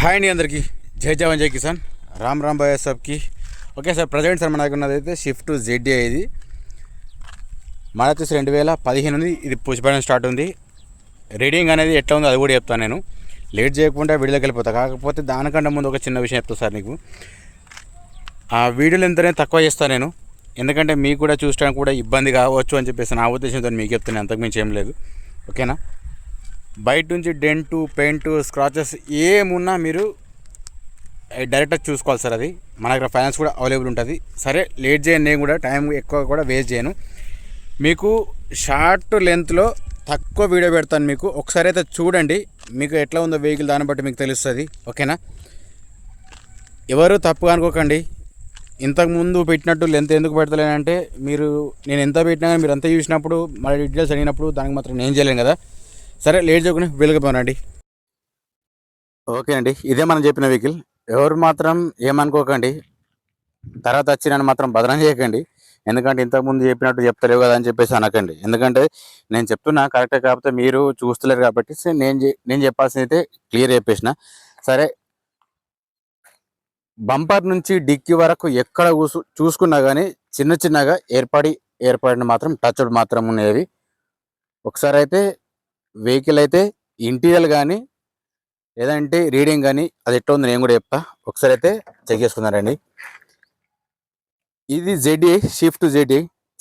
Hi అండి అందరికీ జై జవాన్ జై కిసాన్ రామ్ రామ్ భాయ్ సబ్కి. ఓకే సార్, ప్రజెంట్ సార్ మనకు ఉన్నదైతే షిఫ్ట్ ZD ఇది మన వచ్చేసి 2015 ఉంది. ఇది పుష్ బటన్ స్టార్ట్ ఉంది. రీడింగ్ అనేది ఎట్లా ఉందో అది కూడా చెప్తాను నేను. లేట్ చేయకుండా వీడియోకి వెళ్ళిపోతాను. కాకపోతే దానికంటే ముందు ఒక చిన్న విషయం చెప్తాను సార్ నీకు. ఆ వీడియోలు ఎంతనే తక్కువ చేస్తాను నేను, ఎందుకంటే మీకు కూడా చూడడానికి కూడా ఇబ్బంది కావచ్చు అని చెప్పేసి నా ఉద్దేశంతో మీకు చెప్తాను, అంతకుమించి ఏం లేదు. ఓకేనా? బయట నుంచి డెంటు పెయింట్ స్క్రాచెస్ ఏమున్నా మీరు డైరెక్ట్గా చూసుకోవాలి సార్. అది మన దగ్గర ఫైనాన్స్ కూడా అవైలబుల్ ఉంటుంది. సరే, లేట్ చేయను, నేను కూడా టైం ఎక్కువ కూడా వేస్ట్ చేయను. మీకు షార్ట్ లెంత్లో తక్కువ వీడియో పెడతాను. మీకు ఒకసారి అయితే చూడండి, మీకు ఎట్లా ఉందో వెహికల్ దాన్ని బట్టి మీకు తెలుస్తుంది. ఓకేనా? ఎవరు తప్పుగా అనుకోకండి. ఇంతకుముందు పెట్టినట్టు లెంత్ ఎందుకు పెడతలేనంటే, నేను ఎంత పెట్టినా కానీ మీరు అంతా చూసినప్పుడు మళ్ళీ డీటెయిల్స్ అడిగినప్పుడు దానికి మాత్రం నేను చేయలేను కదా. సరే, లేట్ చేయకుండా వెళ్ళిపోనండి. ఓకే అండి, ఇదే మనం చెప్పిన వెహికల్. ఎవరు మాత్రం ఏమనుకోకండి, తర్వాత వచ్చి నన్ను మాత్రం బదనం చేయకండి. ఎందుకంటే ఇంతకుముందు చెప్పినట్టు చెప్తలేవు కదా అని చెప్పేసి అనకండి. ఎందుకంటే నేను చెప్తున్నా కరెక్టే, కాకపోతే మీరు చూస్తలేరు కాబట్టి నేను చెప్పాల్సింది అయితే క్లియర్ చెప్పేసిన. సరే, బంపర్ నుంచి డిక్కీ వరకు ఎక్కడ చూసుకున్నా కానీ చిన్నగా ఏర్పడిన మాత్రం టచ్డ్ మాత్రం ఉండేవి. ఒకసారి అయితే వెహికల్ అయితే ఇంటీరియర్ కానీ లేదంటే రీడింగ్ కానీ అది ఎట్లా ఉంది నేను కూడా చెప్తా. ఒకసారి అయితే చెక్ చేసుకున్నారండి. ఇది ZD, షిఫ్ట్ ZD.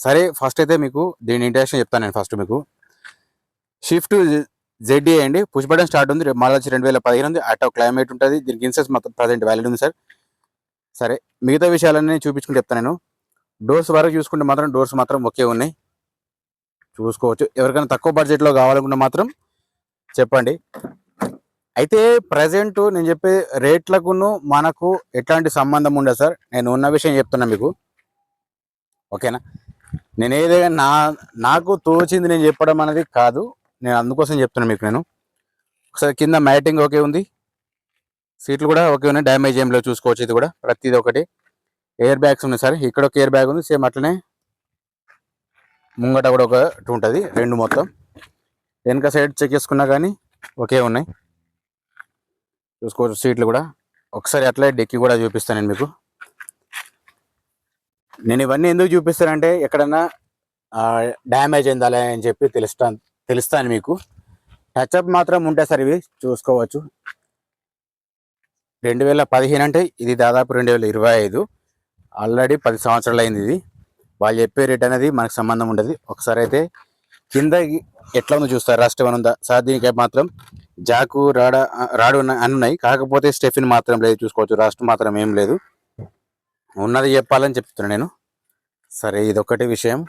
సరే, ఫస్ట్ అయితే మీకు దీని ఇంట్రడక్షన్ చెప్తాను నేను. ఫస్ట్ మీకు షిఫ్ట్ ZD అండి, పుష్ బటన్ స్టార్ట్ ఉంది. మళ్ళీ 2015 ఉంది. ఆటో క్లైమేట్ ఉంటుంది. దీనికి ఇన్సెన్స్ మొత్తం ప్రజెంట్ వ్యాలిడ్ ఉంది సార్. సరే, మిగతా విషయాలన్నీ చూపించుకుంటూ చెప్తాను నేను. డోర్స్ వరకు చూసుకుంటే మాత్రం డోర్స్ మాత్రం ఒకే ఉన్నాయి, చూసుకోవచ్చు. ఎవరికైనా తక్కువ బడ్జెట్లో కావాలనుకుంటే మాత్రం చెప్పండి. అయితే ప్రజెంట్ నేను చెప్పే రేట్లకును మనకు ఎట్లాంటి సంబంధం ఉండదు సార్. నేను ఉన్న విషయం చెప్తున్నా మీకు. ఓకేనా? నేను ఏదైనా నాకు తోచింది నేను చెప్పడం అనేది కాదు, నేను అందుకోసం చెప్తున్నా మీకు. నేను ఒకసారి కింద మ్యాటింగ్ ఓకే ఉంది, సీట్లు కూడా ఓకే ఉన్నాయి, డ్యామేజ్ ఏం లేవు, చూసుకోవచ్చు. ఇది కూడా ప్రతిది ఒకటి. ఎయిర్ బ్యాగ్స్ ఉన్నాయి సార్. ఇక్కడ ఒక ఎయిర్ బ్యాగ్ ఉంది, సేమ్ అట్లనే ముంగట కూడా ఒకటి ఉంటుంది, రెండు మొత్తం. వెనక సైడ్ చెక్ చేసుకున్నా కానీ ఓకే ఉన్నాయి, చూసుకోవచ్చు. సీట్లు కూడా ఒకసారి అట్లే డిక్కీ కూడా చూపిస్తాను నేను మీకు. నేను ఇవన్నీ ఎందుకు చూపిస్తానంటే ఎక్కడన్నా డ్యామేజ్ అయిందా అని చెప్పి తెలుస్తాను మీకు. టచ్అప్ మాత్రం ఉంటాయి సార్, ఇవి చూసుకోవచ్చు. 2015 అంటే ఇది దాదాపు 2025, ఆల్రెడీ 10 సంవత్సరాలు అయింది ఇది. వాళ్ళు చెప్పే రేట్ అనేది మనకు సంబంధం ఉండదు. ఒకసారి అయితే కింద ఎట్లా ఉందో చూస్తారు, రస్ట్ ఏమైనా ఉందా సార్. దీనికి మాత్రం జాకు రాడు అని ఉన్నాయి, కాకపోతే స్టెఫిన్ మాత్రం లేదు, చూసుకోవచ్చు. రస్ట్ మాత్రం ఏం లేదు, ఉన్నది చెప్పాలని చెప్తున్నాను నేను. సరే, ఇదొక్కటి విషయం.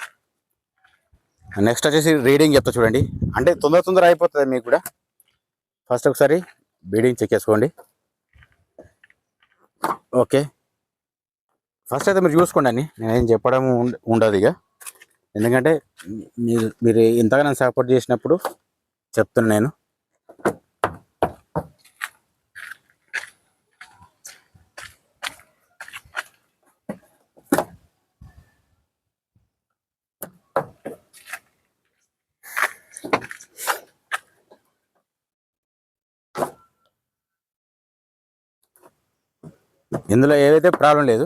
నెక్స్ట్ వచ్చేసి రీడింగ్ చెప్తా చూడండి, అంటే తొందర అయిపోతుంది మీకు కూడా. ఫస్ట్ ఒకసారి బీడింగ్ చెక్ చేసుకోండి. ఓకే, ఫస్ట్ అయితే మీరు చూసుకోండి అని నేనేం చెప్పడం ఉండదు ఇక, ఎందుకంటే మీరు ఇంతగా నన్ను సపోర్ట్ చేసినప్పుడు చెప్తున్నా నేను. ఇందులో ఏదైతే ప్రాబ్లం లేదు.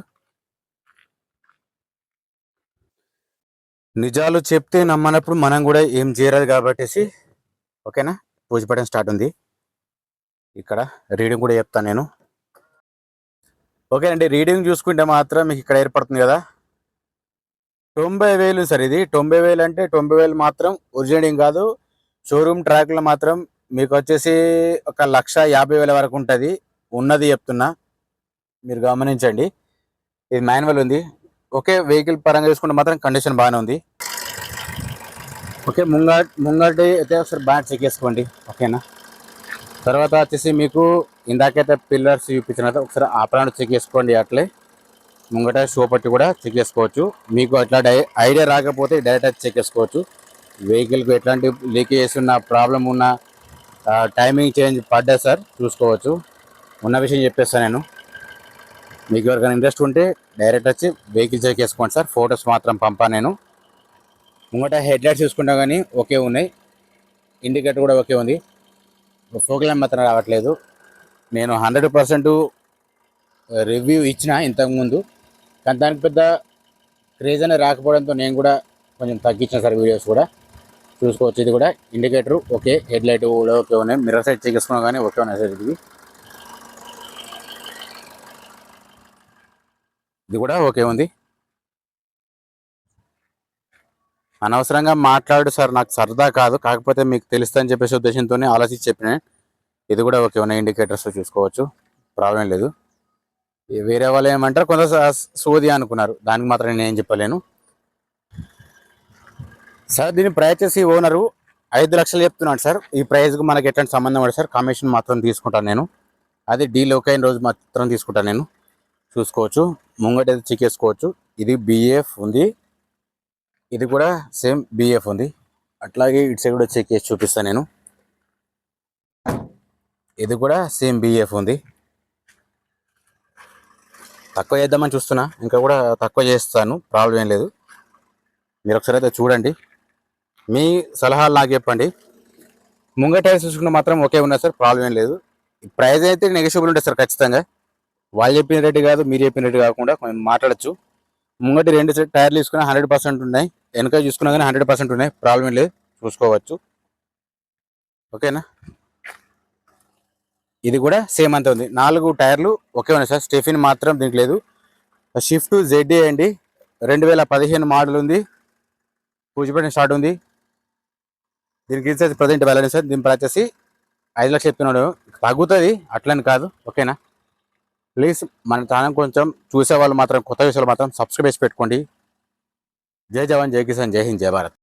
నిజాలు చెప్తే నమ్మనప్పుడు మనం కూడా ఏం చేయరాదు కాబట్టి. ఓకేనా? పూజ బటన్ స్టార్ట్ ఉంది. ఇక్కడ రీడింగ్ కూడా చెప్తాను నేను. ఓకే అండి, రీడింగ్ చూసుకుంటే మాత్రం మీకు ఇక్కడ ఏర్పడుతుంది కదా 90,000 సార్. ఇది 90,000 అంటే 90,000 మాత్రం ఒరిజినల్ కాదు. షోరూమ్ ట్రాక్లో మాత్రం మీకు వచ్చేసి 1,50,000 వరకు ఉంటుంది. ఉన్నది చెప్తున్నా, మీరు గమనించండి. ఇది మాన్యువల్ ఉంది. ఓకే, వెహికల్ పరంగా చూసుకుంటే మాత్రం కండిషన్ బాగానే ఉంది. ఓకే, ముంగటి అయితే ఒకసారి బాగా చెక్ చేసుకోండి. ఓకేనా? తర్వాత వచ్చేసి మీకు ఇందాకైతే పిల్లర్స్ చూపించిన ఒకసారి ఆ ప్రాంతం చెక్ చేసుకోండి. అట్లే ముంగట షో పట్టి కూడా చెక్ చేసుకోవచ్చు. మీకు అట్లా ఐడియా రాకపోతే డైరెక్ట్ చెక్ చేసుకోవచ్చు. వెహికల్కి ఎట్లాంటి లీకేజ్ ఉన్న ప్రాబ్లం ఉన్న టైమింగ్ చేంజ్ పడ్డా సార్, చూసుకోవచ్చు. ఉన్న విషయం చెప్పేస్తాను నేను. మీకు ఎవరికైనా ఇంట్రెస్ట్ ఉంటే డైరెక్ట్ వచ్చి వెహికల్ చెక్ చేసుకోండి సార్. ఫొటోస్ మాత్రం పంపాను నేను. ముంగట హెడ్ లైట్స్ చూసుకుంటా కానీ ఓకే ఉన్నాయి, ఇండికేటర్ కూడా ఓకే ఉంది. ఫోక్ ల్యాంప్ మాత్రం రావట్లేదు. నేను 100% రివ్యూ ఇచ్చిన ఇంతకుముందు, కానీ దానికి పెద్ద క్రేజ్ అనేది రాకపోవడంతో నేను కూడా కొంచెం తగ్గించిన సార్ వీడియోస్ కూడా. చూసుకోవచ్చు, ఇది కూడా ఇండికేటర్ ఓకే, హెడ్ లైట్ కూడా ఓకే ఉన్నాయి, మిర్రర్ సైడ్ చెక్ చేసుకున్నా కానీ ఓకే ఉన్నాయి సార్. ఇది కూడా ఓకే ఉంది. అనవసరంగా మాట్లాడు సార్, నాకు సరదా కాదు, కాకపోతే మీకు తెలుస్తుందని చెప్పేసి ఉద్దేశంతోనే ఆలోచించి చెప్పిన. ఇది కూడా ఓకే ఉన్నాయి, ఇండికేటర్స్ చూసుకోవచ్చు, ప్రాబ్లం లేదు. వేరే వాళ్ళు ఏమంటారు, కొంత సోది అనుకున్నారు, దానికి మాత్రం నేను ఏం చెప్పలేను సార్. దీని ప్రైస్ చేసి ఓనరు 5 లక్షలు చెప్తున్నాడు సార్. ఈ ప్రైస్కి మనకి ఎట్లాంటి సంబంధం పడదు సార్, కమిషన్ మాత్రం తీసుకుంటాను నేను. అది డీల్ ఓకే అయిన రోజు మాత్రం తీసుకుంటాను నేను. చూసుకోవచ్చు, ముంగట అయితే చెక్ చేసుకోవచ్చు. ఇది బిఎఫ్ ఉంది, ఇది కూడా సేమ్ బిఎఫ్ ఉంది. అట్లాగే ఇటు సైడ్ కూడా చెక్ చేసి చూపిస్తాను నేను. ఇది కూడా సేమ్ బిఎఫ్ ఉంది. తక్కువ చేద్దామని చూస్తున్నా, ఇంకా కూడా తక్కువ చేస్తాను, ప్రాబ్లం ఏం లేదు. మీరు ఒకసారి అయితే చూడండి, మీ సలహాలు నాకు చెప్పండి. ముంగట చూసుకుంటే మాత్రం ఓకే ఉన్నా సార్, ప్రాబ్లం ఏం లేదు. ప్రైస్ అయితే నెగోషియబుల్ ఉంటుంది సార్ ఖచ్చితంగా. వాళ్ళు చెప్పిన రేటు కాదు, మీరు చెప్పిన రేటు కాకుండా కొంచెం మాట్లాడచ్చు. ముంగటి 2 టైర్లు తీసుకున్నా 100% ఉన్నాయి, వెనక చూసుకున్నా కానీ 100% ఉన్నాయి, ప్రాబ్లం లేదు, చూసుకోవచ్చు. ఓకేనా, ఇది కూడా సేమ్ అంతే ఉంది. 4 టైర్లు ఓకే ఉన్నాయి సార్, స్టెఫిన్ మాత్రం దీనికి లేదు. షిఫ్ట్ జెడ్ఏ అండి, 2015 మోడల్ ఉంది, పూజపేట స్టార్ట్ ఉంది. దీనికి ఇచ్చేసి ప్రజెంట్ బ్యాలెన్స్ సార్. దీని ప్రైస్ వచ్చేసి 5 లక్షలు చెప్తున్నాడు, తగ్గుతుంది అట్లని కాదు. ఓకేనా, ప్లీజ్ మన ఛానల్ కొంచెం చూసే వాళ్ళు మాత్రం, కొత్త విషయాలు మాత్రం సబ్స్క్రైబ్ చేసి పెట్టుకోండి. జై జవాన్, జై కిసాన్, జై హింద్, జై భారత్.